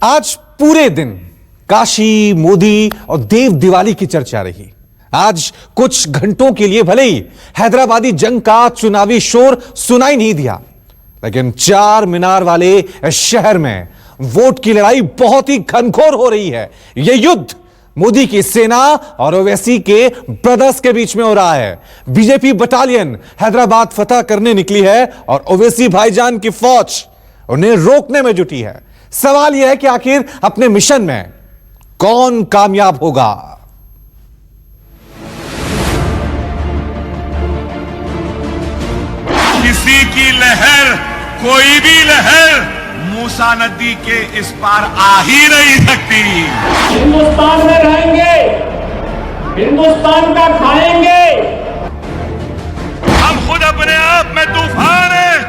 आज पूरे दिन काशी, मोदी और देव दिवाली की चर्चा रही। आज कुछ घंटों के लिए भले ही हैदराबादी जंग का चुनावी शोर सुनाई नहीं दिया, लेकिन चार मीनार वाले शहर में वोट की लड़ाई बहुत ही घनघोर हो रही है। यह युद्ध मोदी की सेना और ओवैसी के ब्रदर्स के बीच में हो रहा है। बीजेपी बटालियन हैदराबाद फतह करने निकली है और ओवैसी भाईजान की फौज उन्हें रोकने में जुटी है। सवाल यह है कि आखिर अपने मिशन में कौन कामयाब होगा। किसी की लहर, कोई भी लहर मूसा नदी के इस पार आ ही नहीं सकती। हिंदुस्तान में रहेंगे, हिंदुस्तान का खाएंगे। हम खुद अपने आप में तूफान हैं,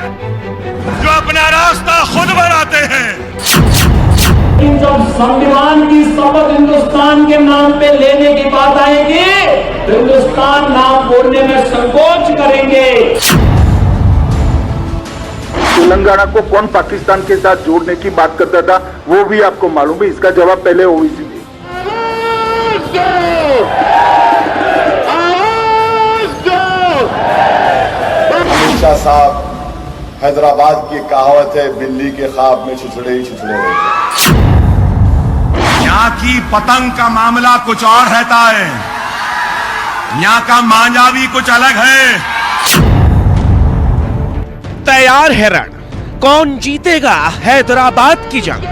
जो अपना रास्ता खुद बनाते हैं। जब संविधान की शपथ हिंदुस्तान के नाम पे लेने की बात आएगी, तो हिंदुस्तान नाम बोलने में संकोच करेंगे। तेलंगाना को कौन पाकिस्तान के साथ जोड़ने की बात करता था, वो भी आपको मालूम है। इसका जवाब पहले ओवैसी दी। अमित शाह साहब, हैदराबाद की कहावत है, बिल्ली के ख्वाब में छिछड़े ही छिछड़े रहते। यहाँ की पतंग का मामला कुछ और रहता है, यहाँ का मांझा भी कुछ अलग है। तैयार है रण, कौन जीतेगा हैदराबाद की जंग।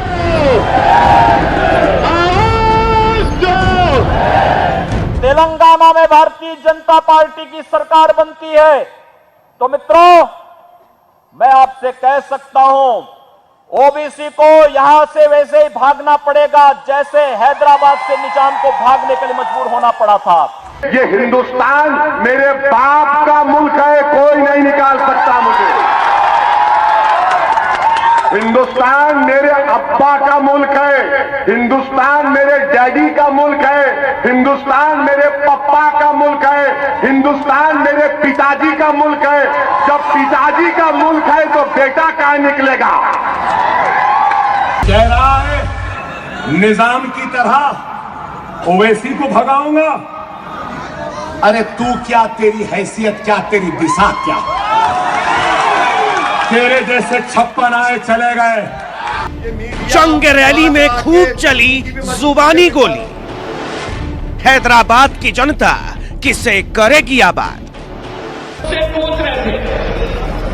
तेलंगाना में भारतीय जनता पार्टी की सरकार बनती है तो मित्रों, मैं आपसे कह सकता हूं, ओबीसी को यहां से वैसे ही भागना पड़ेगा जैसे हैदराबाद से निजाम को भागने के लिए मजबूर होना पड़ा था। ये हिंदुस्तान मेरे बाप का मुल्क है, कोई नहीं निकाल सकता मुझे। हिंदुस्तान मेरे अब्बा का मुल्क है, हिंदुस्तान मेरे डैडी का मुल्क है, हिंदुस्तान मेरे पप्पा का मुल्क है, हिंदुस्तान मेरे पिताजी का मुल्क है। जब पिताजी का मुल्क है तो बेटा कहां निकलेगा। कह रहा है निजाम की तरह ओवैसी को भगाऊंगा। अरे तू क्या, तेरी हैसियत क्या, तेरी दिशा क्या? तेरे जैसे 56 आए चले गए। जंग रैली में खूब चली जुबानी गोली। हैदराबाद की जनता किसे करेगी आबाद। से पूछ रहे थे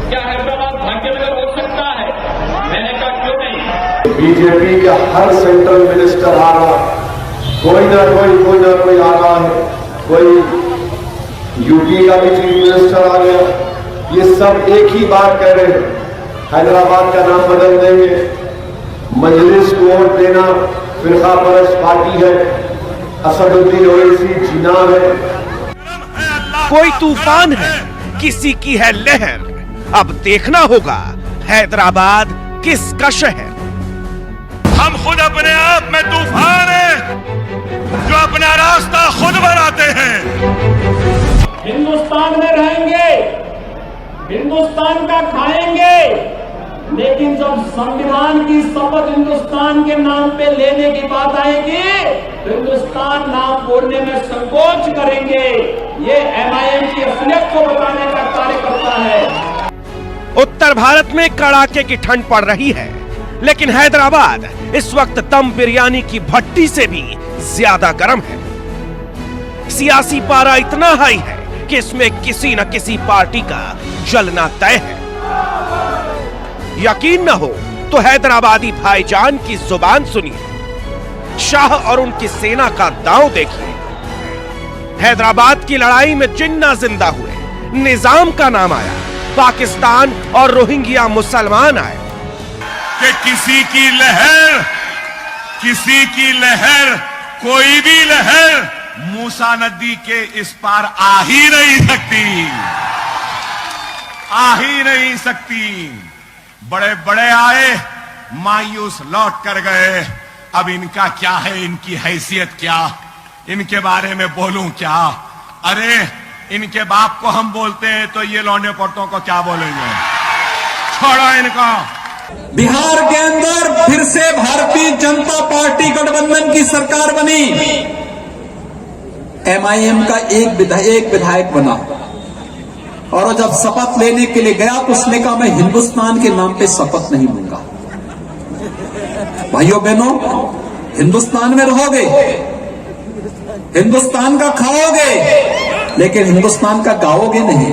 क्या हैदराबाद भाग्यनगर हो सकता है, मैंने कहा क्यों नहीं। बीजेपी का हर सेंट्रल मिनिस्टर आ रहा, कोई ना कोई आ रहा है। कोई यूपी का भी चीफ मिनिस्टर आ गया। ये सब एक ही बात कह रहे हैं, हैदराबाद का नाम बदल देंगे, मजलिस को वोट देना फिरका परस्त पार्टी है, असदुद्दीन ओवैसी जीना है। कोई तूफान है, किसी की है लहर। अब देखना होगा हैदराबाद किसका शहर। हम खुद अपने आप में तूफान हैं, जो अपना रास्ता खुद बनाते हैं। हिंदुस्तान में रहेंगे, हिंदुस्तान का खाएंगे, लेकिन जब संविधान की शपथ हिंदुस्तान के नाम पे लेने की बात आएगी, तो हिंदुस्तान नाम बोलने में संकोच करेंगे। ये एमआईएम की असलियत को बताने का कार्य करता है। उत्तर भारत में कड़ाके की ठंड पड़ रही है, लेकिन हैदराबाद इस वक्त दम बिरयानी की भट्टी से भी ज्यादा गर्म है। सियासी पारा इतना हाई है कि इसमें किसी न किसी पार्टी का जलना तय है। यकीन न हो तो हैदराबादी भाईजान की जुबान सुनिए, शाह और उनकी सेना का दांव देखिए। हैदराबाद की लड़ाई में जिन्ना जिंदा हुए, निजाम का नाम आया, पाकिस्तान और रोहिंग्या मुसलमान आए। कि किसी की लहर, कोई भी लहर मूसा नदी के इस पार आ ही नहीं सकती, आ ही नहीं सकती। बड़े बड़े आए, मायूस लौट कर गए। अब इनका क्या है, इनकी हैसियत क्या, इनके बारे में बोलूं क्या? अरे इनके बाप को हम बोलते हैं तो ये लौंडे पोटों को क्या बोलेंगे? छोड़ो इनको, बिहार के अंदर फिर से भारतीय जनता पार्टी गठबंधन की सरकार बनी। एमआईएम का एक विधायक बना और जब शपथ लेने के लिए गया तो उसने कहा मैं हिंदुस्तान के नाम पे शपथ नहीं लूंगा। भाइयों बहनों, हिंदुस्तान में रहोगे, हिंदुस्तान का खाओगे, लेकिन हिंदुस्तान का गाओगे नहीं।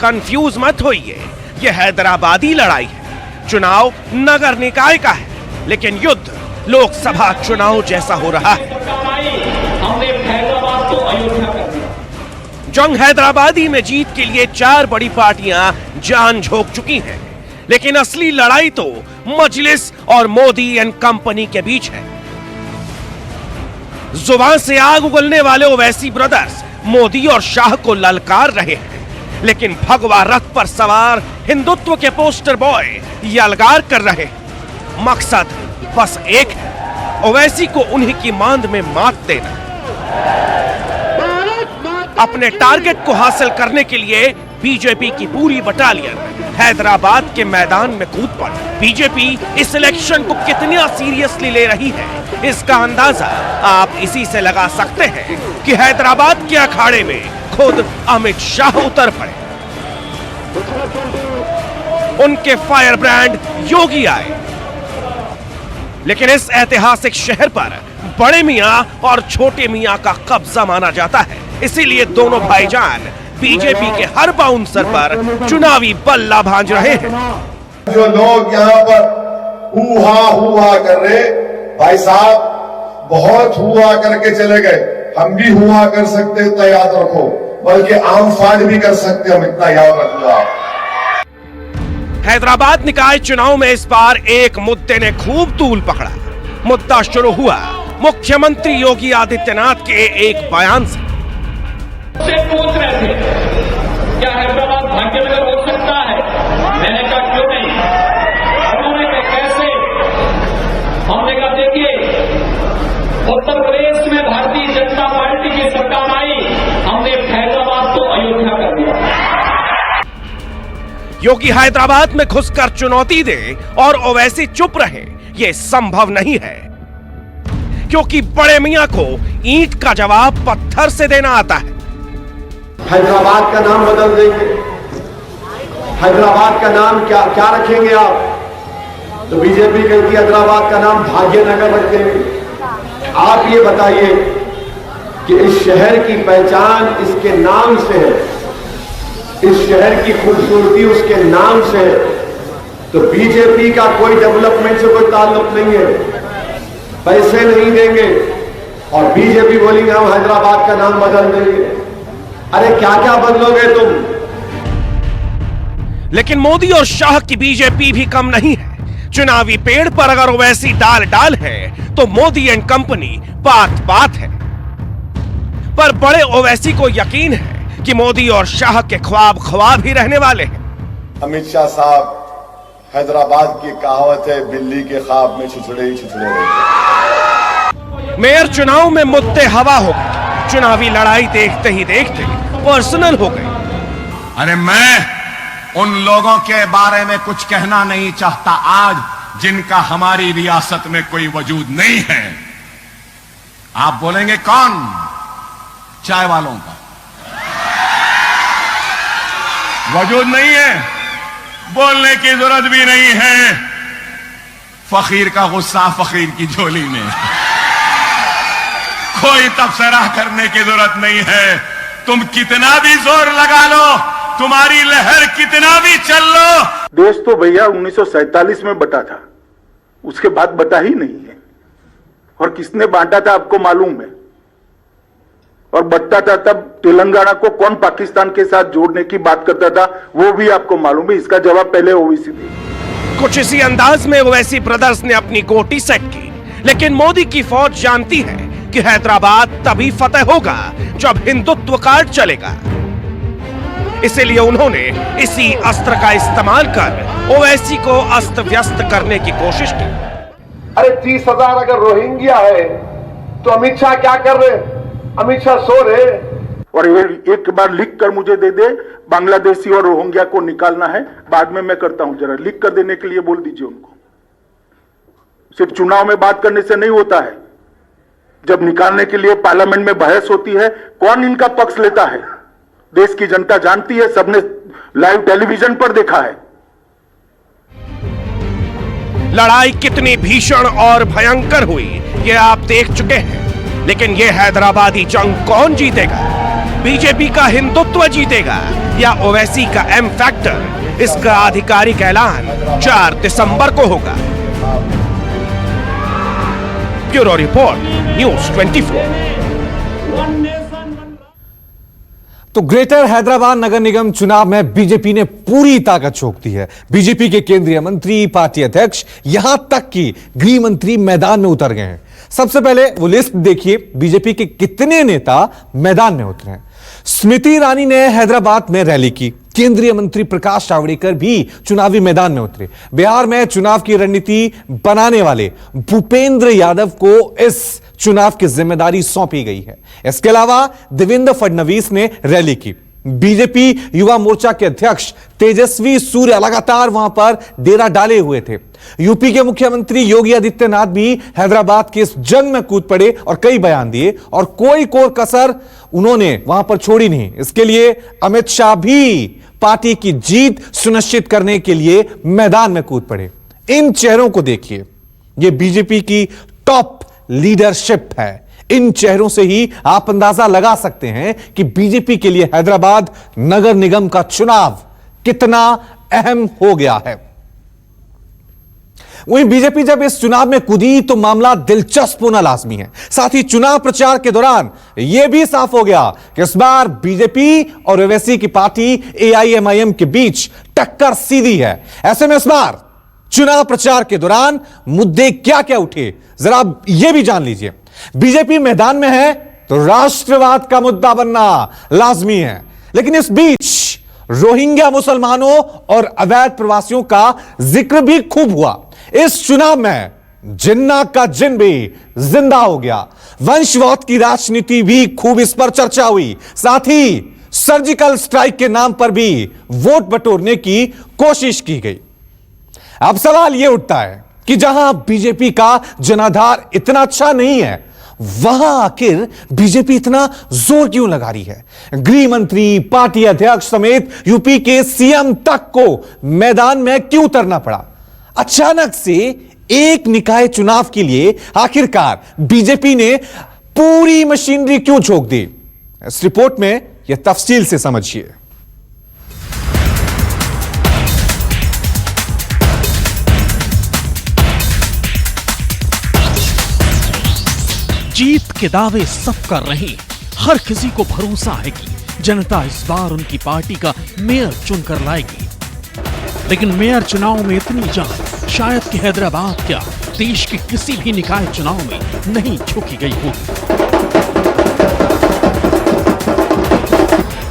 कंफ्यूज मत होइए, यह हैदराबादी लड़ाई है। चुनाव नगर निकाय का है, लेकिन युद्ध लोकसभा चुनाव जैसा हो रहा है। हमने हैदराबाद को अयोध्या कर दिया। जंग हैदराबादी में जीत के लिए 4 बड़ी पार्टियां जान झोंक चुकी हैं, लेकिन असली लड़ाई तो मजलिस और मोदी एंड कंपनी के बीच है। जुबान से आग उगलने वाले ओवैसी ब्रदर्स मोदी और शाह को ललकार रहे हैं, लेकिन भगवा रथ पर सवार हिंदुत्व के पोस्टर बॉय यलगार कर रहे हैं। मकसद बस एक है, ओवैसी को उन्हीं की मांद में मात देना। अपने टारगेट को हासिल करने के लिए बीजेपी की पूरी बटालियन हैदराबाद के मैदान में कूद पड़ी। बीजेपी इस इलेक्शन को कितना सीरियसली ले रही है, इसका अंदाजा आप इसी से लगा सकते हैं कि हैदराबाद के अखाड़े में खुद अमित शाह उतर पड़े। उनके फायर ब्रांड योगी आए, लेकिन इस ऐतिहासिक शहर पर बड़े मियां और छोटे मियां का कब्जा माना जाता है। इसीलिए दोनों भाईजान बीजेपी के हर बाउंसर पर चुनावी बल्ला भांज रहे हैं। जो लोग यहाँ पर हुआ कर रहे, भाई साहब बहुत हुआ करके चले गए। हम भी हुआ कर सकते, इतना याद रखो, बल्कि आम फाड़ भी कर सकते, हम इतना याद रखो आप। हैदराबाद निकाय चुनाव में इस बार एक मुद्दे ने खूब तूल पकड़ा। मुद्दा शुरू हुआ मुख्यमंत्री योगी आदित्यनाथ के एक बयान से। पूछ रहे थे क्या हैदराबाद भाग्यनगर हो सकता है? मैंने कहा क्यों नहीं। उन्होंने कहा कैसे? हमने कहा देखिए, उत्तर प्रदेश में भारतीय जनता पार्टी की सरकार आई, हमने हैदराबाद को अयोध्या कर दिया। योगी हैदराबाद में घुसकर चुनौती दे और ओवैसी चुप रहे, यह संभव नहीं है, क्योंकि बड़े मियां को ईंट का जवाब पत्थर से देना आता है। हैदराबाद का नाम बदल देंगे, हैदराबाद का नाम क्या रखेंगे आप? तो बीजेपी कहती है हैदराबाद का नाम भाग्यनगर रख देंगे। आप ये बताइए कि इस शहर की पहचान इसके नाम से है, इस शहर की खूबसूरती उसके नाम से है, तो बीजेपी का कोई डेवलपमेंट से कोई ताल्लुक नहीं है। पैसे नहीं देंगे और बीजेपी बोलेंगे हम हैदराबाद का नाम बदल देंगे। अरे क्या क्या बदलोगे तुम? लेकिन मोदी और शाह की बीजेपी भी कम नहीं है। चुनावी पेड़ पर अगर ओवैसी डाल है तो मोदी एंड कंपनी बात है। पर बड़े ओवैसी को यकीन है कि मोदी और शाह के ख्वाब ही रहने वाले हैं। अमित शाह साहब, हैदराबाद की कहावत है, बिल्ली के ख्वाब में छुछड़े ही छुछड़े रहते। मेयर चुनाव में मुद्दे हवा हो गए। चुनावी लड़ाई देखते ही देखते पर्सनल हो गई। अरे मैं उन लोगों के बारे में कुछ कहना नहीं चाहता आज, जिनका हमारी रियासत में कोई वजूद नहीं है। आप बोलेंगे कौन? चाय वालों का वजूद नहीं है, बोलने की जरूरत भी नहीं है। फकीर का गुस्सा फकीर की झोली में, कोई तबसरा करने की जरूरत नहीं है। तुम कितना भी जोर लगा लो, तुम्हारी लहर कितना भी चल लो। देश तो भैया 1947 में बटा था, उसके बाद बटा ही नहीं है। और किसने बांटा था आपको मालूम है? और बटता था तब तेलंगाना को कौन पाकिस्तान के साथ जोड़ने की बात करता था, वो भी आपको मालूम है। इसका जवाब पहले ओवैसी दी। कुछ इसी अंदाज में ओवैसी ब्रदर्स ने अपनी गोटी सेट की, लेकिन मोदी की फौज जानती है कि हैदराबाद तभी फतेह होगा जब हिंदुत्व कार्ड चलेगा। इसीलिए उन्होंने इसी अस्त्र का इस्तेमाल कर ओवैसी को अस्त व्यस्त करने की कोशिश की। अरे 30,000 अगर रोहिंग्या है तो अमित शाह क्या कर रहे? अमित शाह सो रहे। और ये एक बार लिख कर मुझे दे दे, बांग्लादेशी और रोहिंग्या को निकालना है, बाद में मैं करता हूं, जरा लिख कर देने के लिए बोल दीजिए उनको। सिर्फ चुनाव में बात करने से नहीं होता है, जब निकालने के लिए पार्लियामेंट में बहस होती है, कौन इनका पक्ष लेता है देश की जनता जानती है, सबने लाइव टेलीविजन पर देखा है। लड़ाई कितनी भीषण और भयंकर हुई ये आप देख चुके हैं, लेकिन ये हैदराबादी जंग कौन जीतेगा? बीजेपी का हिंदुत्व जीतेगा या ओवैसी का एम फैक्टर? इसका आधिकारिक ऐलान 4 दिसंबर को होगा। Bureau report, news 24। तो ग्रेटर हैदराबाद नगर निगम चुनाव में बीजेपी ने पूरी ताकत झोंक दी है। बीजेपी के केंद्रीय मंत्री, पार्टी अध्यक्ष, यहां तक कि गृह मंत्री मैदान में उतर गए हैं। सबसे पहले वो लिस्ट देखिए, बीजेपी के कितने नेता मैदान में उतरे हैं। स्मृति ईरानी ने हैदराबाद में रैली की। केंद्रीय मंत्री प्रकाश जावड़ेकर भी चुनावी मैदान में उतरे। बिहार में चुनाव की रणनीति बनाने वाले भूपेंद्र यादव को इस चुनाव की जिम्मेदारी सौंपी गई है। इसके अलावा देवेंद्र फडणवीस ने रैली की। बीजेपी युवा मोर्चा के अध्यक्ष तेजस्वी सूर्य लगातार वहां पर डेरा डाले हुए थे। यूपी के मुख्यमंत्री योगी आदित्यनाथ भी हैदराबाद के इस जंग में कूद पड़े और कई बयान दिए, और कोई कोर कसर उन्होंने वहां पर छोड़ी नहीं। इसके लिए अमित शाह भी पार्टी की जीत सुनिश्चित करने के लिए मैदान में कूद पड़े। इन चेहरों को देखिए, यह बीजेपी की टॉप लीडरशिप है। इन चेहरों से ही आप अंदाजा लगा सकते हैं कि बीजेपी के लिए हैदराबाद नगर निगम का चुनाव कितना अहम हो गया है। वहीं बीजेपी जब इस चुनाव में कूदी तो मामला दिलचस्प होना लाजमी है। साथ ही चुनाव प्रचार के दौरान यह भी साफ हो गया कि इस बार बीजेपी और ओवैसी की पार्टी एआईएमआईएम के बीच टक्कर सीधी है। ऐसे में इस बार चुनाव प्रचार के दौरान मुद्दे क्या क्या उठे, जरा यह भी जान लीजिए। बीजेपी मैदान में है तो राष्ट्रवाद का मुद्दा बनना लाजमी है, लेकिन इस बीच रोहिंग्या मुसलमानों और अवैध प्रवासियों का जिक्र भी खूब हुआ। इस चुनाव में जिन्ना का जिन भी जिंदा हो गया। वंशवाद की राजनीति भी खूब इस पर चर्चा हुई। साथ ही सर्जिकल स्ट्राइक के नाम पर भी वोट बटोरने की कोशिश की गई। अब सवाल यह उठता है कि जहां बीजेपी का जनाधार इतना अच्छा नहीं है, वहां आखिर बीजेपी इतना जोर क्यों लगा रही है? गृह मंत्री, पार्टी अध्यक्ष समेत यूपी के सीएम तक को मैदान में क्यों उतरना पड़ा? अचानक से एक निकाय चुनाव के लिए आखिरकार बीजेपी ने पूरी मशीनरी क्यों झोंक दी? इस रिपोर्ट में यह तफसील से समझिए। जीत के दावे सब कर रहे हैं। हर किसी को भरोसा है कि जनता इस बार उनकी पार्टी का मेयर चुनकर लाएगी। लेकिन मेयर चुनाव में इतनी जान शायद कि हैदराबाद क्या देश के किसी भी निकाय चुनाव में नहीं झोंकी गई होगी।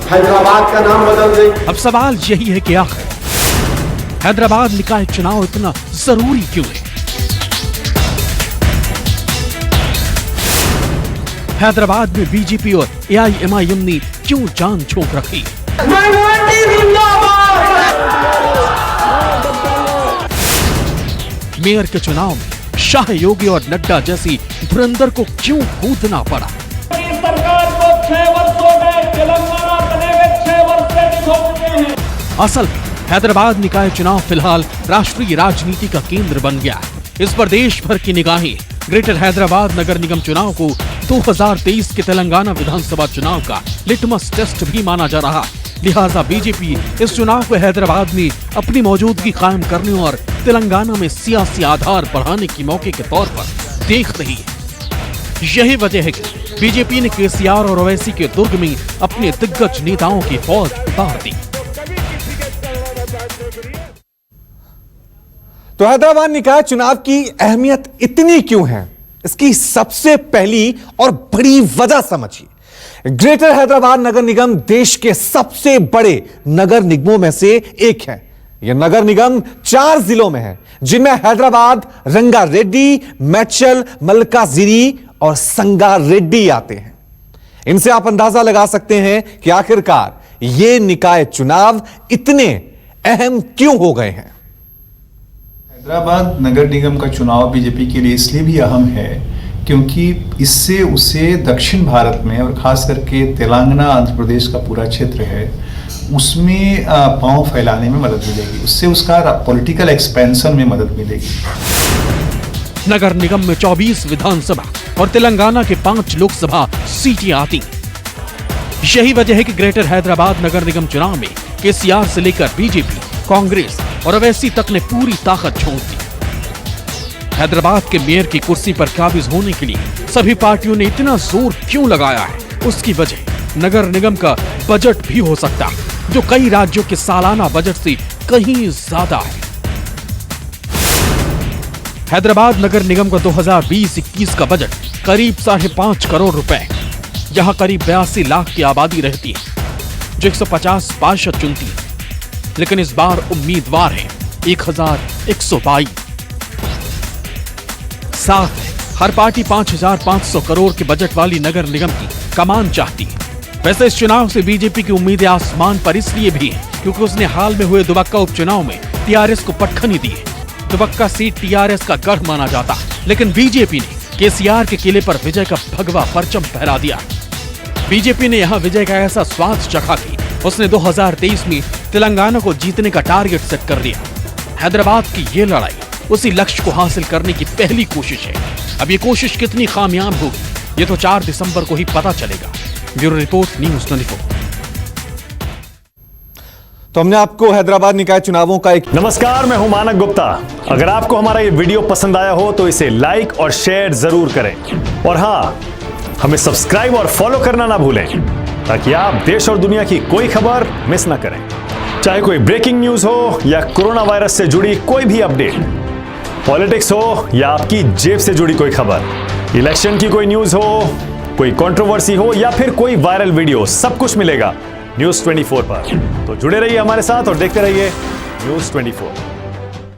हैदराबाद का नाम बदल दें। अब सवाल यही है कि आखिर हैदराबाद निकाय चुनाव इतना जरूरी क्यों है? हैदराबाद में बीजेपी और एआईएमआईएम ने क्यों जान झोंक रखी? मेयर के चुनाव में शाह, योगी और नड्डा जैसी धुरंधर को क्यों कूदना पड़ा? सरकार को 6 वर्ष हो गए, तेलंगाना बने हुए 6 वर्ष से निभा चुके हैं। असल में हैदराबाद निकाय चुनाव फिलहाल राष्ट्रीय राजनीति का केंद्र बन गया है। इस पर देश भर की निगाहें ग्रेटर हैदराबाद नगर निगम चुनाव को 2023 के तेलंगाना विधानसभा चुनाव का लिटमस टेस्ट भी माना जा रहा है। लिहाजा बीजेपी इस चुनाव को हैदराबाद में अपनी मौजूदगी कायम करने और तेलंगाना में सियासी आधार बढ़ाने के मौके के तौर पर देख रही है। यही वजह है कि बीजेपी ने केसीआर और ओवैसी के दुर्ग में अपने दिग्गज नेताओं की फौज उतार दी। तो हैदराबाद निकाय चुनाव की अहमियत इतनी क्यों है? इसकी सबसे पहली और बड़ी वजह समझिए। ग्रेटर हैदराबाद नगर निगम देश के सबसे बड़े नगर निगमों में से एक है। यह नगर निगम 4 जिलों में है, जिनमें हैदराबाद, रंगारेड्डी, मेडचल, मल्काजिगिरी और संगारेड्डी आते हैं। इनसे आप अंदाजा लगा सकते हैं कि आखिरकार ये निकाय चुनाव इतने अहम क्यों हो गए हैं। हैदराबाद नगर निगम का चुनाव बीजेपी के लिए इसलिए भी अहम है क्योंकि इससे उसे दक्षिण भारत में और खास करके तेलंगाना आंध्र प्रदेश का पूरा क्षेत्र है उसमें पांव फैलाने में मदद मिलेगी, उससे उसका पॉलिटिकल एक्सपेंशन में मदद मिलेगी। नगर निगम में 24 विधानसभा और तेलंगाना के 5 लोकसभा सीटें आती। यही वजह है कि ग्रेटर हैदराबाद नगर निगम चुनाव में केसीआर से लेकर बीजेपी, कांग्रेस और ओवैसी तक ने पूरी ताकत झोंक दी। हैदराबाद के मेयर की कुर्सी पर काबिज होने के लिए सभी पार्टियों ने इतना जोर क्यों लगाया है, उसकी वजह नगर निगम का बजट भी हो सकता है, जो कई राज्यों के सालाना बजट से कहीं ज्यादा है। हैदराबाद नगर निगम का 2020-21 का बजट करीब 5.5 करोड़ रुपए, जहां करीब 82 लाख की आबादी रहती है, जो 150 पार्षद चुनती है। लेकिन इस बार उम्मीदवार हैं 1122। साथ है हर पार्टी 5,500 करोड़ के बजट वाली नगर निगम की कमान चाहती है। वैसे इस चुनाव से बीजेपी की उम्मीदें आसमान पर इसलिए भी हैं क्योंकि उसने हाल में हुए दुबक्का उपचुनाव में टीआरएस को पटखनी दी है। दुबक्का सीट टीआरएस का गढ़ माना जाता है, लेकिन बीजेपी ने केसीआर के किले पर विजय का भगवा परचम फहरा दिया। बीजेपी ने यहां विजय का ऐसा स्वाद चखा कि उसने 2023 में तेलंगाना को जीतने का टारगेट सेट कर दिया। हैदराबाद की ये लड़ाई उसी लक्ष्य को हासिल करने की पहली कोशिश है। अब ये कोशिश कितनी कामयाब होगी ये तो 4 दिसंबर को ही पता चलेगा। Bureau report, news 24। तो हमने आपको हैदराबाद निकाय चुनावों का एक नमस्कार, मैं हूं मानक गुप्ता। अगर आपको हमारा ये वीडियो पसंद आया हो तो इसे लाइक और शेयर जरूर करें, और हाँ, हमें सब्सक्राइब और फॉलो करना ना भूलें ताकि आप देश और दुनिया की कोई खबर मिस ना करें। चाहे कोई ब्रेकिंग न्यूज हो या कोरोना वायरस से जुड़ी कोई भी अपडेट, पॉलिटिक्स हो या आपकी जेब से जुड़ी कोई खबर, इलेक्शन की कोई न्यूज हो, कोई कंट्रोवर्सी हो या फिर कोई वायरल वीडियो, सब कुछ मिलेगा न्यूज़ 24 पर। तो जुड़े रहिए हमारे साथ और देखते रहिए न्यूज़ 24।